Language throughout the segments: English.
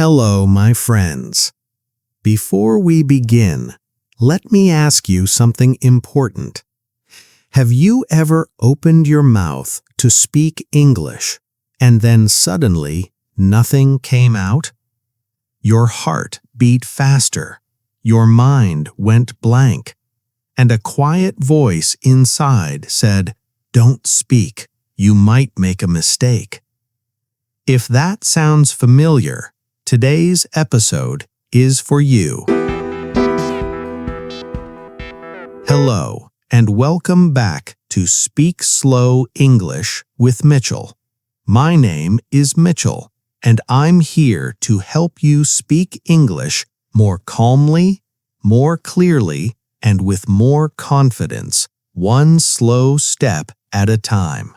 Hello, my friends. Before we begin, let me ask you something important. Have you ever opened your mouth to speak English and then suddenly nothing came out? Your heart beat faster, your mind went blank, and a quiet voice inside said, "Don't speak, you might make a mistake." If that sounds familiar, today's episode is for you. Hello, and welcome back to Speak Slow English with Mitchell. My name is Mitchell, and I'm here to help you speak English more calmly, more clearly, and with more confidence, one slow step at a time.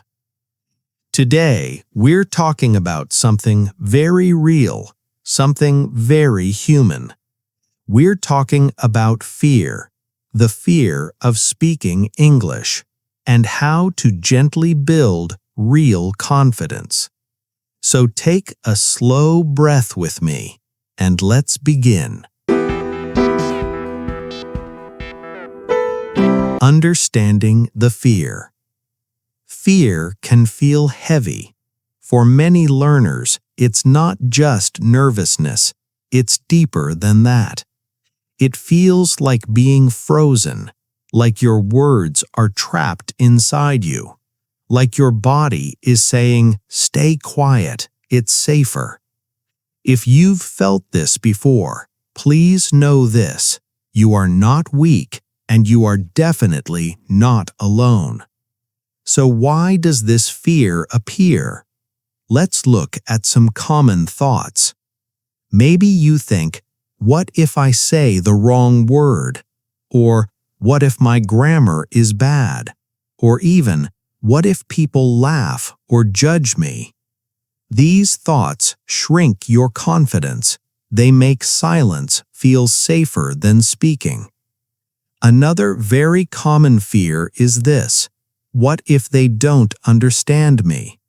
Today, we're talking about something very real, something very human. We're talking about fear, the fear of speaking English, and how to gently build real confidence. So take a slow breath with me, and let's begin. Understanding the fear. Fear can feel heavy. For many learners, it's not just nervousness, it's deeper than that. It feels like being frozen, like your words are trapped inside you, like your body is saying, "Stay quiet, it's safer." If you've felt this before, please know this: you are not weak, and you are definitely not alone. So why does this fear appear? Let's look at some common thoughts. Maybe you think, what if I say the wrong word? Or what if my grammar is bad? Or even, what if people laugh or judge me? These thoughts shrink your confidence. They make silence feel safer than speaking. Another very common fear is this: what if they don't understand me?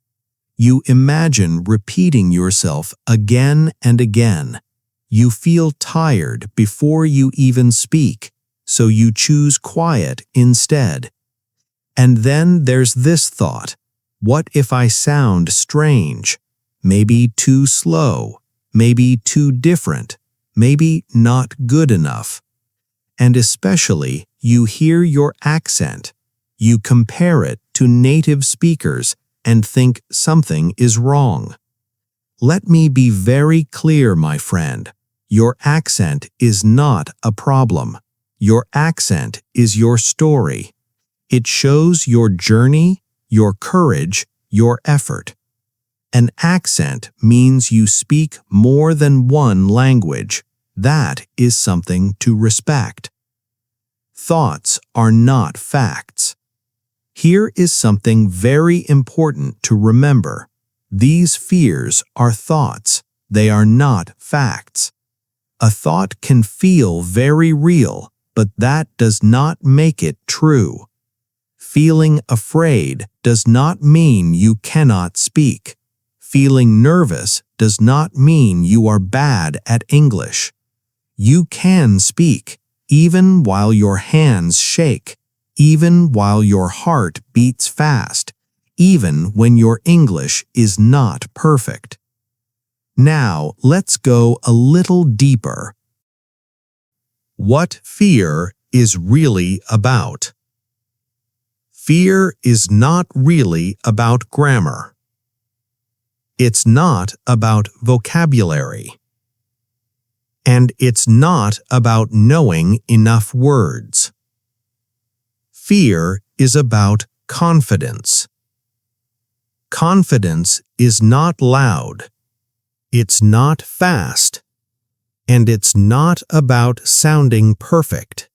You imagine repeating yourself again and again. You feel tired before you even speak, so you choose quiet instead. And then there's this thought: what if I sound strange? Maybe too slow, maybe too different, maybe not good enough. And especially, you hear your accent. You compare it to native speakers and think something is wrong. Let me be very clear, my friend. Your accent is not a problem. Your accent is your story. It shows your journey, your courage, your effort. An accent means you speak more than one language. That is something to respect. Thoughts are not facts. Here is something very important to remember. These fears are thoughts. They are not facts. A thought can feel very real, but that does not make it true. Feeling afraid does not mean you cannot speak. Feeling nervous does not mean you are bad at English. You can speak, even while your hands shake, even while your heart beats fast, even when your English is not perfect. Now, let's go a little deeper. What fear is really about? Fear is not really about grammar. It's not about vocabulary. And it's not about knowing enough words. Fear is about confidence. Confidence is not loud. It's not fast. And it's not about sounding perfect.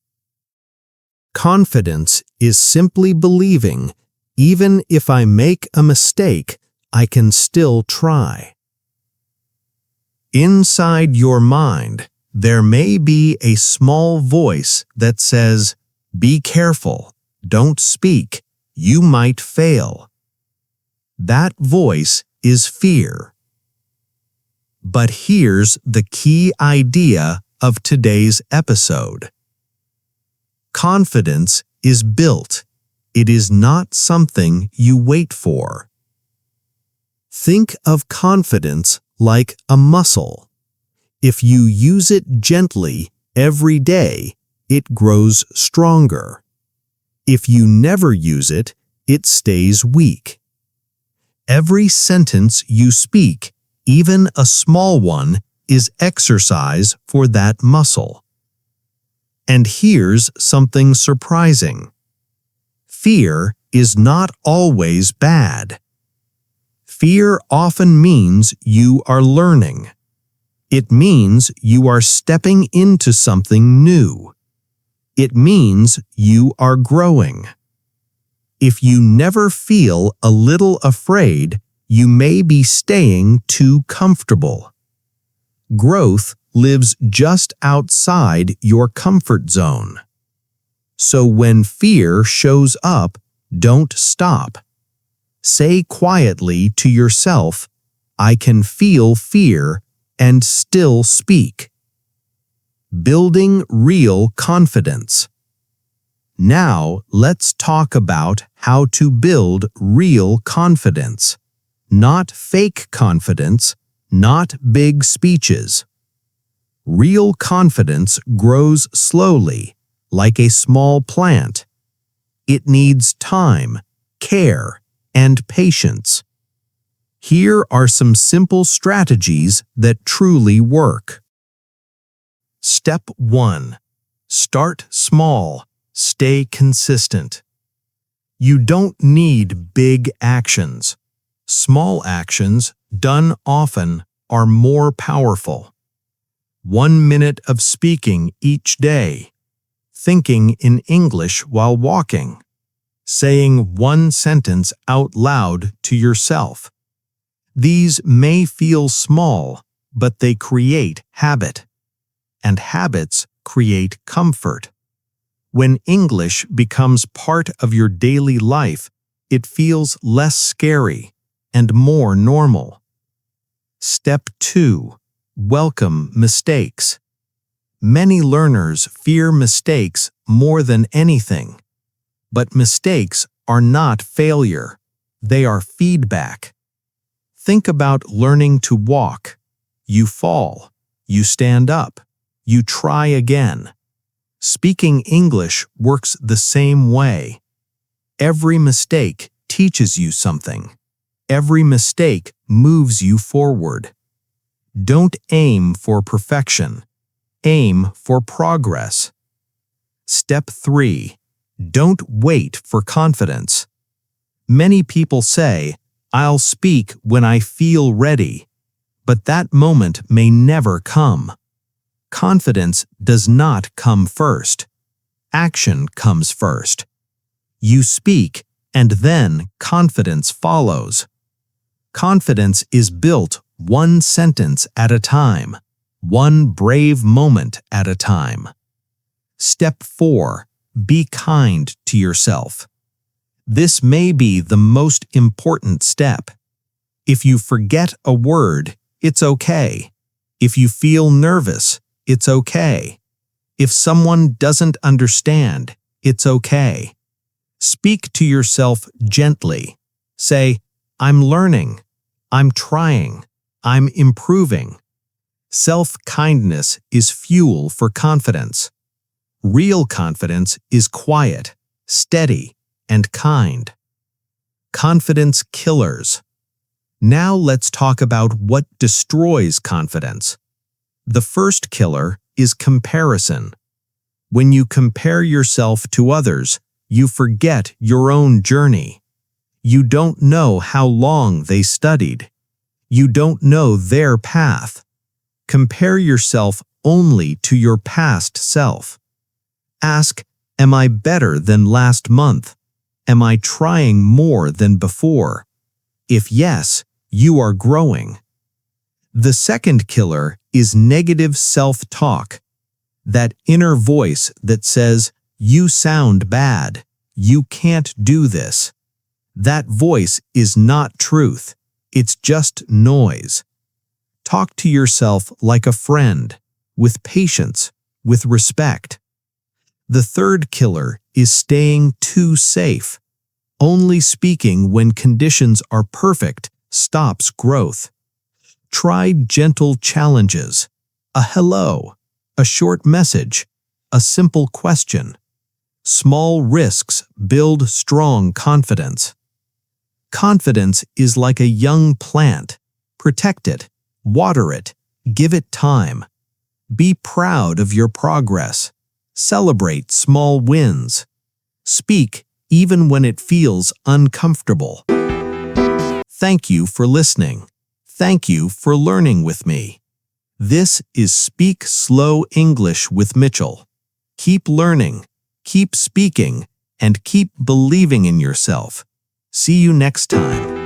Confidence is simply believing, even if I make a mistake, I can still try. Inside your mind, there may be a small voice that says, "Be careful, don't speak, you might fail." That voice is fear. But here's the key idea of today's episode. Confidence is built. It is not something you wait for. Think of confidence like a muscle. If you use it gently every day, it grows stronger. If you never use it, it stays weak. Every sentence you speak, even a small one, is exercise for that muscle. And here's something surprising. Fear is not always bad. Fear often means you are learning. It means you are stepping into something new. It means you are growing. If you never feel a little afraid, you may be staying too comfortable. Growth lives just outside your comfort zone. So when fear shows up, don't stop. Say quietly to yourself, "I can feel fear," and still speak. Building real confidence. Now, let's talk about how to build real confidence. Not fake confidence, not big speeches. Real confidence grows slowly, like a small plant. It needs time, care, and patience. Here are some simple strategies that truly work. Step 1. Start small. Stay consistent. You don't need big actions. Small actions, done often, are more powerful. 1 minute of speaking each day. Thinking in English while walking. Saying one sentence out loud to yourself. These may feel small, but they create habit. And habits create comfort. When English becomes part of your daily life, it feels less scary and more normal. Step 2. Welcome mistakes. Many learners fear mistakes more than anything. But mistakes are not failure. They are feedback. Think about learning to walk. You fall. You stand up. You try again. Speaking English works the same way. Every mistake teaches you something. Every mistake moves you forward. Don't aim for perfection. Aim for progress. Step 3. Don't wait for confidence. Many people say, "I'll speak when I feel ready," but that moment may never come. Confidence does not come first. Action comes first. You speak, and then confidence follows. Confidence is built one sentence at a time, one brave moment at a time. Step 4. Be kind to yourself. This may be the most important step. If you forget a word, it's okay. If you feel nervous, it's okay. If someone doesn't understand, it's okay. Speak to yourself gently. Say, "I'm learning. I'm trying. I'm improving." Self-kindness is fuel for confidence. Real confidence is quiet, steady, and kind. Confidence killers. Now let's talk about what destroys confidence. The first killer is comparison. When you compare yourself to others, you forget your own journey. You don't know how long they studied. You don't know their path. Compare yourself only to your past self. Ask, "Am I better than last month? Am I trying more than before?" If yes, you are growing. The second killer is negative self-talk. That inner voice that says, "You sound bad. You can't do this." That voice is not truth. It's just noise. Talk to yourself like a friend, with patience, with respect. The third killer is staying too safe. Only speaking when conditions are perfect stops growth. Try gentle challenges, a hello, a short message, a simple question. Small risks build strong confidence. Confidence is like a young plant. Protect it, water it, give it time. Be proud of your progress. Celebrate small wins. Speak even when it feels uncomfortable. Thank you for listening. Thank you for learning with me. This is Speak Slow English with Mitchell. Keep learning, keep speaking, and keep believing in yourself. See you next time.